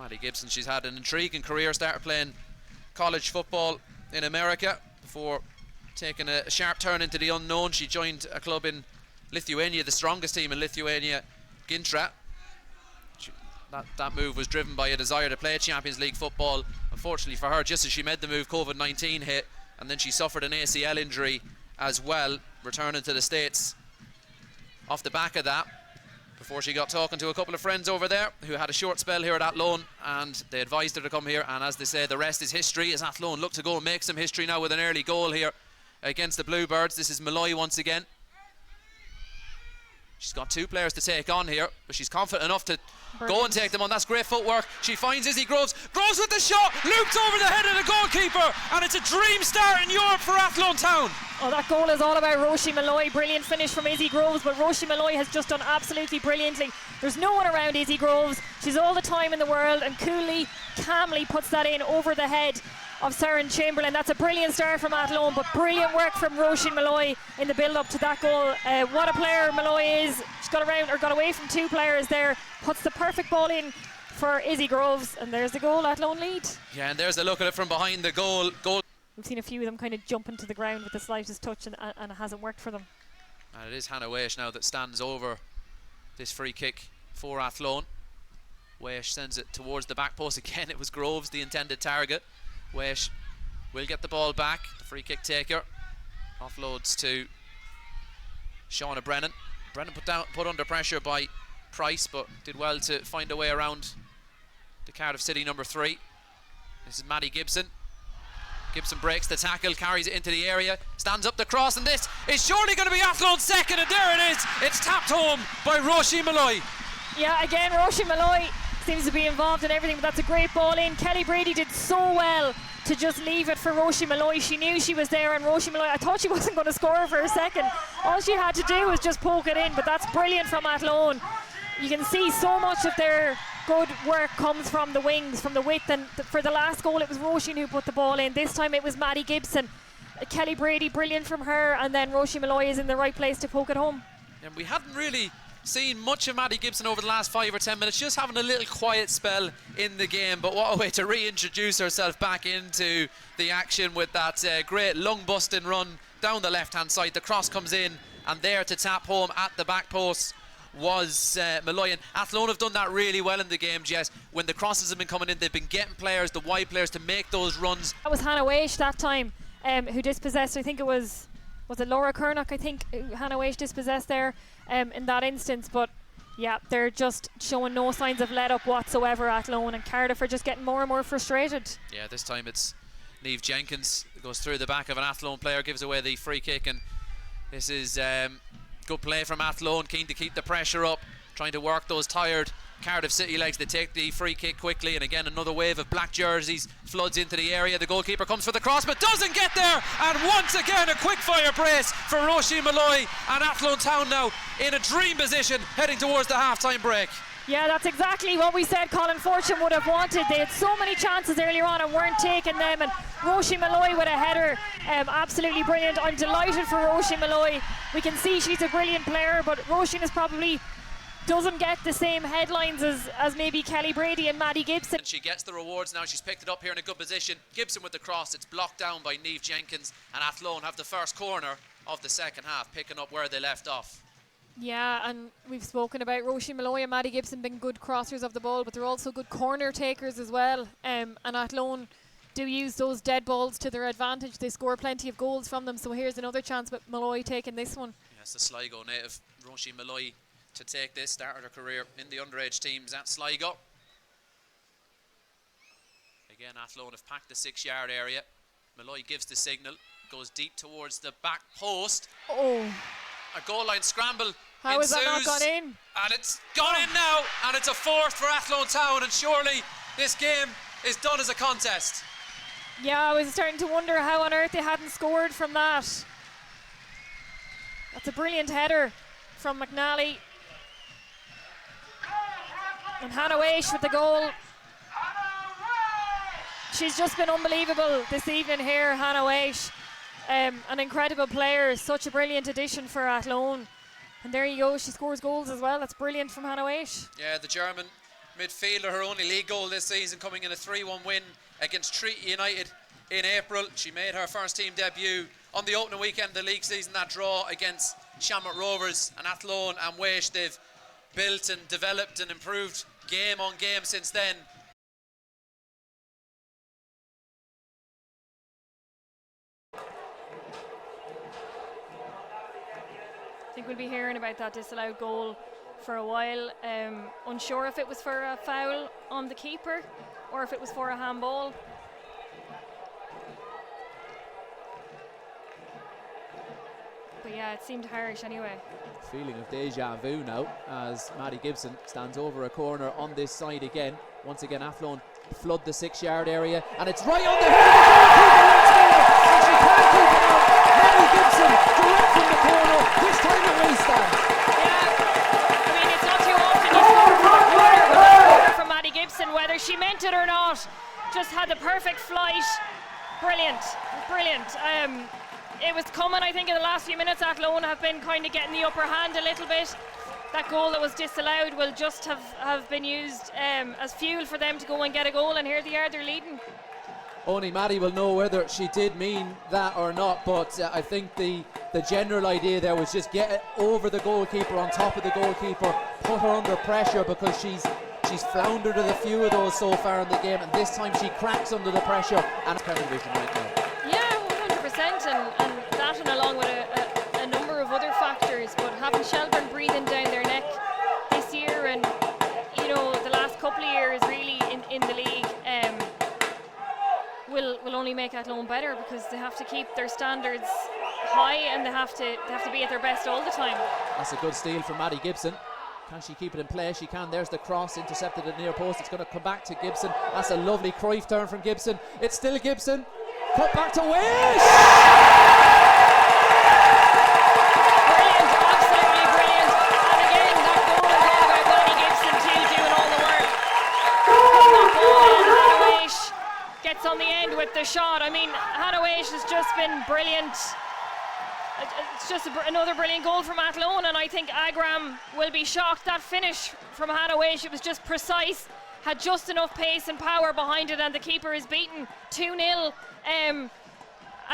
Maddie Gibson, she's had an intriguing career, started playing college football in America before taking a sharp turn into the unknown. She joined a club in Lithuania, the strongest team in Lithuania, 𝐺NTRA. That move was driven by a desire to play Champions League football. Unfortunately for her, just as she made the move, COVID-19 hit, and then she suffered an ACL injury as well, returning to the States off the back of that, before she got talking to a couple of friends over there who had a short spell here at Athlone, and they advised her to come here, and as they say, the rest is history, as Athlone look to go and make some history now with an early goal here against the Bluebirds. This is 𝐵𝐸 once again. She's got two players to take on here, but she's confident enough to go and take them on. That's great footwork. She finds 𝐵𝐸. Groves with the shot, looped over the head of the goalkeeper, and it's a dream start in Europe for Athlone Town. Oh, that goal is all about 𝐸𝐸. Brilliant finish from 𝐵𝐸, but 𝐸𝐸 has just done absolutely brilliantly. There's no one around 𝐵𝐸. She's all the time in the world, and coolly, calmly puts that in over the head of Sharon Chamberlain. That's a brilliant start from Athlone, but brilliant work from 𝐸𝐸 in the build-up to that goal. What a player 𝐵𝐸 is. She's got away from two players there, puts the perfect ball in for 𝐵𝐸, and there's the goal. Athlone lead. Yeah, and there's a look at it from behind the goal. We've seen a few of them kind of jump into the ground with the slightest touch, and it hasn't worked for them. And it is Hannah Waish now that stands over this free kick for Athlone. Waish sends it towards the back post again. It was Groves, the intended target. Waish will get the ball back. The free kick taker offloads to Shauna Brennan. Brennan put under pressure by Price, but did well to find a way around the Cardiff City number 3. This is Maddie Gibson. Gibson breaks the tackle, carries it into the area, stands up the cross, and this is surely going to be Athlone's second, and there it is. It's tapped home by 𝐸𝐸. Yeah, again, 𝐸𝐸 seems to be involved in everything, but that's a great ball in. Kelly Brady did so well to just leave it for 𝐸𝐸. She knew she was there, and 𝐸𝐸, I thought she wasn't going to score for a second. All she had to do was just poke it in, but that's brilliant from Athlone. You can see so much of their good work comes from the wings, from the width, and for the last goal it was 𝐸𝐸 who put the ball in. This time it was Maddie Gibson. Kelly Brady, brilliant from her, and then 𝐸𝐸 is in the right place to poke it home. And we hadn't really seen much of Maddie Gibson over the last 5 or 10 minutes, just having a little quiet spell in the game, but what a way to reintroduce herself back into the action with that great lung-busting run down the left-hand side. The cross comes in, and there to tap home at the back post was 𝐵𝐸. And Athlone have done that really well in the game, Jess. When the crosses have been coming in, they've been getting players, the wide players, to make those runs. That was Hannah Waish that time, who dispossessed, I think it was it Laura Kernock, I think, Hannah Waish dispossessed there in that instance. But yeah, they're just showing no signs of let up whatsoever, Athlone, and Cardiff are just getting more and more frustrated. Yeah, this time it's Niamh Jenkins goes through the back of an Athlone player, gives away the free kick, and this is good play from Athlone, keen to keep the pressure up, trying to work those tired Cardiff City legs. They take the free kick quickly, and again another wave of black jerseys floods into the area. The goalkeeper comes for the cross but doesn't get there, and once again a quick fire brace for 𝐸𝐸, and Athlone Town now in a dream position heading towards the half-time break. Yeah, that's exactly what we said Colin Fortune would have wanted. They had so many chances earlier on and weren't taking them, and 𝐸𝐸 with a header, absolutely brilliant. I'm delighted for 𝐸𝐸. We can see she's a brilliant player, but 𝐸𝐸 is probably doesn't get the same headlines as maybe Kelly Brady and Maddie Gibson. And she gets the rewards now. She's picked it up here in a good position. Gibson with the cross. It's blocked down by Niamh Jenkins, and Athlone have the first corner of the second half, picking up where they left off. Yeah, and we've spoken about 𝐸𝐸 and Maddie Gibson being good crossers of the ball, but they're also good corner takers as well. And Athlone do use those dead balls to their advantage. They score plenty of goals from them, so here's another chance with 𝐵𝐸 taking this one. Yes, the Sligo native 𝐸𝐸 to take this. Started her career in the underage teams at Sligo. Again, Athlone have packed the 6-yard area. 𝐵𝐸 gives the signal, goes deep towards the back post. Oh, a goal line scramble. How has that not gone in? And it's gone in now, and it's a fourth for Athlone Town, and surely this game is done as a contest. Yeah, I was starting to wonder how on earth they hadn't scored from that. That's a brilliant header from McNally. And Hannah Waish with the goal. She's just been unbelievable this evening here, Hannah Waish. An incredible player, such a brilliant addition for Athlone. And there you go, she scores goals as well. That's brilliant from Hannah Waish. Yeah, the German midfielder, her only league goal this season, coming in a 3-1 win against Treaty United in April. She made her first team debut on the opening weekend of the league season, that draw against Shamrock Rovers and Athlone and 𝐵𝐻. They've built and developed and improved game on game since then. I think we'll be hearing about that disallowed goal for a while. Unsure if it was for a foul on the keeper or if it was for a handball. But yeah, it seemed harsh anyway. Feeling of deja vu now as Maddie Gibson stands over a corner on this side again. Once again, Athlone flood the 6-yard area, and it's right on the head of the goalkeeper once more, and she can't keep it out. Maddie Gibson direct from the corner, this time it restarts. Yeah, I mean, it's not too often you score from the corner, but that corner from Maddie Gibson, whether she meant it or not, just had the perfect flight. Brilliant, brilliant. It was coming, I think, in the last few minutes. Athlone have been kind of getting the upper hand a little bit. That goal that was disallowed will just have been used as fuel for them to go and get a goal, and here they are, they're leading. Only Maddie will know whether she did mean that or not, but I think the general idea there was just get it over the goalkeeper, on top of the goalkeeper, put her under pressure, because she's floundered at a few of those so far in the game, and this time she cracks under the pressure, and it's penalty vision right now. Yeah, 100%, and that, and along with a number of other factors, but having Shelburne breathing down their neck this year, and you know, the last couple of years really in the league, will only make Athlone better, because they have to keep their standards high, and they have to be at their best all the time. That's a good steal from Maddie Gibson. Can she keep it in play? She can. There's the cross, intercepted at near post. It's going to come back to Gibson. That's a lovely Cruyff turn from Gibson. It's still Gibson. Cut back to 𝐵𝐻. Brilliant, absolutely brilliant. And again, that goal is all about Maddie Gibson too, doing all the work. Putting that ball in, Hannah 𝐵𝐻 gets on the end with the shot. I mean, Hannah 𝐵𝐻 has just been brilliant. It's just another brilliant goal from Athlone, and I think Agram will be shocked. That finish from Hannah 𝐵𝐻, it was just precise, had just enough pace and power behind it, and the keeper is beaten 2-0. And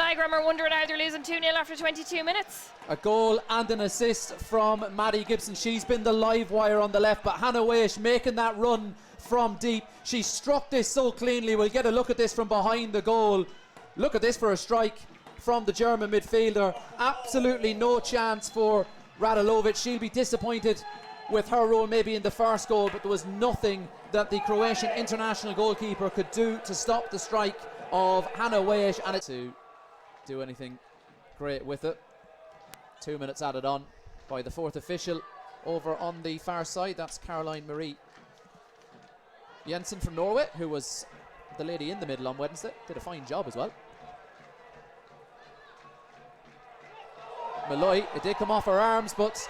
Agram are wondering how they're losing 2-0 after 22 minutes. A goal and an assist from Maddie Gibson. She's been the live wire on the left, but Hannah 𝐵𝐻 making that run from deep. She struck this so cleanly. We'll get a look at this from behind the goal. Look at this for a strike from the German midfielder. Absolutely no chance for Radulovic. She'll be disappointed with her role maybe in the first goal, but there was nothing that the Croatian international goalkeeper could do to stop the strike of Hannah 𝐵𝐻, and it's to do anything great with it. 2 minutes added on by the fourth official over on the far side. That's Caroline Marie Jensen from Norway, who was the lady in the middle on Wednesday. Did a fine job as well. Malloy, it did come off her arms, but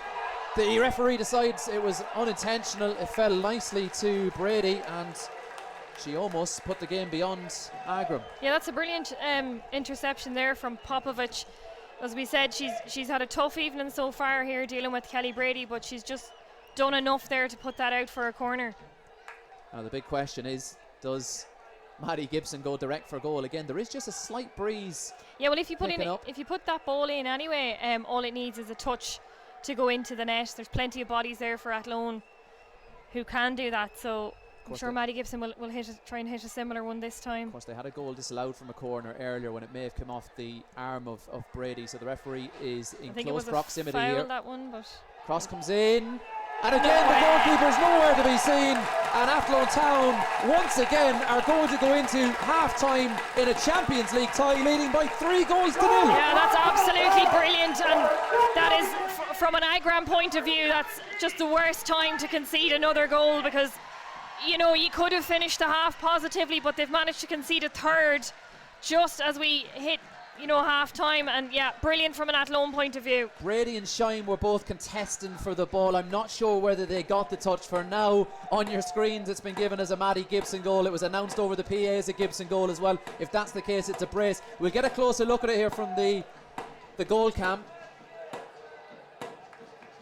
the referee decides it was unintentional. It fell nicely to Brady, and she almost put the game beyond Agram. Yeah, that's a brilliant interception there from Popovic. As we said, she's had a tough evening so far here dealing with Kelly Brady, but she's just done enough there to put that out for a corner. Now the big question is, does Maddie Gibson go direct for goal again? There is just a slight breeze. Yeah, well, if you put that ball in anyway, all it needs is a touch to go into the net. There's plenty of bodies there for Athlone who can do that, so I'm sure Maddie Gibson will try and hit a similar one this time. Of course, they had a goal disallowed from a corner earlier when it may have come off the arm of Brady, so the referee is in close proximity here. Foul, that one, but cross comes in, and again the goalkeeper is nowhere to be seen, and Athlone Town once again are going to go into half-time in a Champions League tie, leading by 3 goals to 0. Yeah, that's absolutely brilliant, and that is, from an Agram point of view, that's just the worst time to concede another goal, because you know, you could have finished the half positively, but they've managed to concede a third just as we hit, you know, half time. And yeah, brilliant from an Athlone point of view. Brady and Shine were both contesting for the ball. I'm not sure whether they got the touch. For now, on your screens, it's been given as a Maddie Gibson goal. It was announced over the PA as a Gibson goal as well. If that's the case, it's a brace. We'll get a closer look at it here from the goal cam.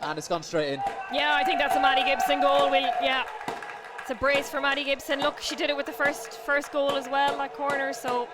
And it's gone straight in. Yeah, I think that's a Maddie Gibson goal. It's It's a brace for Maddie Gibson. Look, she did it with the first goal as well, that corner, so